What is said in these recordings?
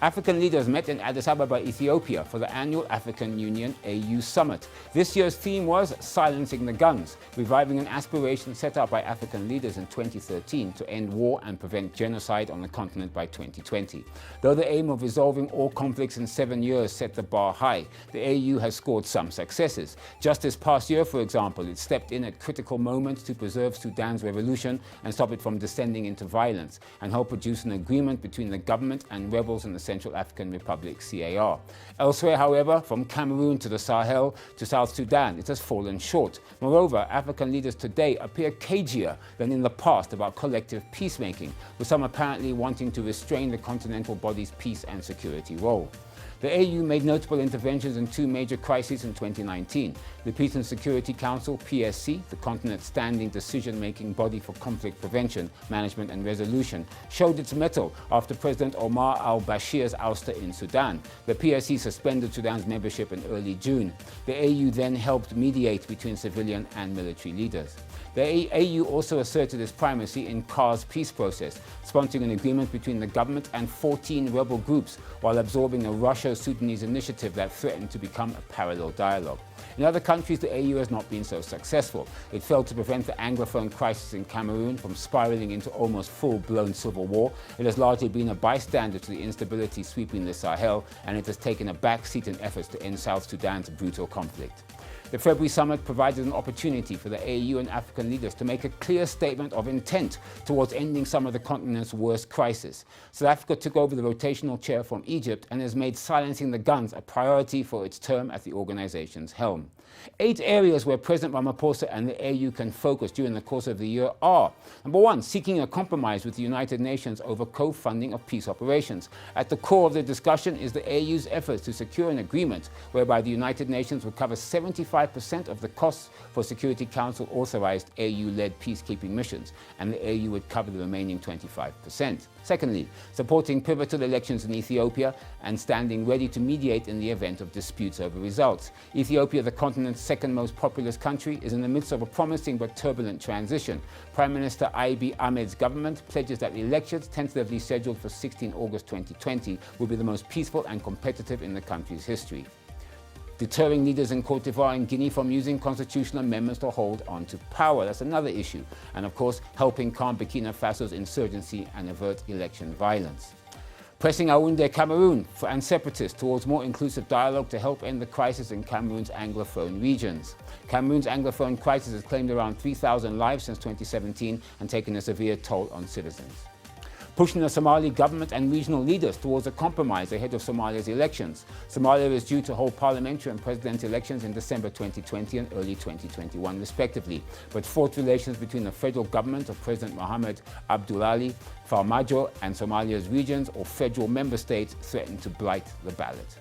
African leaders met in Addis Ababa, Ethiopia for the annual African Union AU Summit. This year's theme was Silencing the Guns, reviving an aspiration set out by African leaders in 2013 to end war and prevent genocide on the continent by 2020. Though the aim of resolving all conflicts in 7 years set the bar high, the AU has scored some successes. Just this past year, for example, it stepped in at critical moments to preserve Sudan's revolution and stop it from descending into violence, and help produce an agreement between the government and rebels in the Central African Republic, CAR. Elsewhere, however, from Cameroon to the Sahel to South Sudan, it has fallen short. Moreover, African leaders today appear cagier than in the past about collective peacemaking, with some apparently wanting to restrain the continental body's peace and security role. The AU made notable interventions in two major crises in 2019. The Peace and Security Council, PSC, the continent's standing decision-making body for conflict prevention, management and resolution, showed its mettle after President Omar al-Bashir's ouster in Sudan. The PSC suspended Sudan's membership in early June. The AU then helped mediate between civilian and military leaders. The AU also asserted its primacy in CAR's peace process, sponsoring an agreement between the government and 14 rebel groups while absorbing a Russia-Sudanese initiative that threatened to become a parallel dialogue. In other countries, the AU has not been so successful. It failed to prevent the Anglophone crisis in Cameroon from spiraling into almost full-blown civil war. It has largely been a bystander to the instability sweeping the Sahel, and it has taken a back seat in efforts to end South Sudan's brutal conflict. The February summit provided an opportunity for the AU and African leaders to make a clear statement of intent towards ending some of the continent's worst crises. South Africa took over the rotational chair from Egypt and has made silencing the guns a priority for its term at the organization's helm. 8 areas where President Ramaphosa and the AU can focus during the course of the year are: number 1, seeking a compromise with the United Nations over co-funding of peace operations. At the core of the discussion is the AU's efforts to secure an agreement whereby the United Nations will cover 75% of the costs for Security Council authorized AU-led peacekeeping missions, and the AU would cover the remaining 25%. Secondly, supporting pivotal elections in Ethiopia and standing ready to mediate in the event of disputes over results. Ethiopia, the continent's second most populous country, is in the midst of a promising but turbulent transition. Prime Minister Abiy Ahmed's government pledges that the elections, tentatively scheduled for 16 August 2020, will be the most peaceful and competitive in the country's history. Deterring leaders in Cote d'Ivoire and Guinea from using constitutional amendments to hold on to power. That's another issue. And of course, helping calm Burkina Faso's insurgency and avert election violence. Pressing Yaoundé, Cameroon and separatists towards more inclusive dialogue to help end the crisis in Cameroon's Anglophone regions. Cameroon's Anglophone crisis has claimed around 3,000 lives since 2017 and taken a severe toll on citizens. Pushing the Somali government and regional leaders towards a compromise ahead of Somalia's elections. Somalia is due to hold parliamentary and presidential elections in December 2020 and early 2021, respectively. But fraught relations between the federal government of President Mohamed Abdullahi Farmajo and Somalia's regions or federal member states threaten to blight the ballot.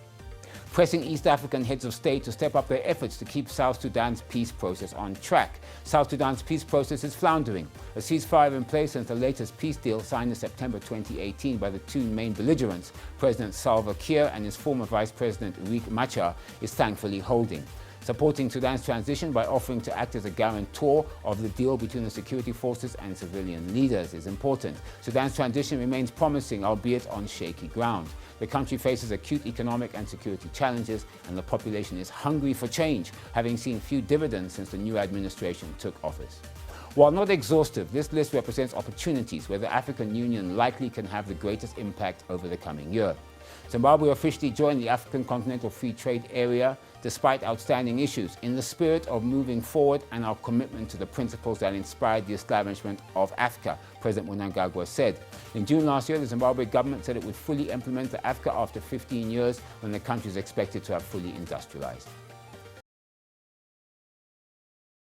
Pressing East African heads of state to step up their efforts to keep South Sudan's peace process on track. South Sudan's peace process is floundering. A ceasefire in place since the latest peace deal signed in September 2018 by the two main belligerents, President Salva Kiir and his former Vice President Riek Machar, is thankfully holding. Supporting Sudan's transition by offering to act as a guarantor of the deal between the security forces and civilian leaders is important. Sudan's transition remains promising, albeit on shaky ground. The country faces acute economic and security challenges, and the population is hungry for change, having seen few dividends since the new administration took office. While not exhaustive, this list represents opportunities where the African Union likely can have the greatest impact over the coming year. Zimbabwe officially joined the African Continental Free Trade Area despite outstanding issues, in the spirit of moving forward and our commitment to the principles that inspired the establishment of AFCA, President Mnangagwa said. In June last year, the Zimbabwe government said it would fully implement the AFCA after 15 years, when the country is expected to have fully industrialized.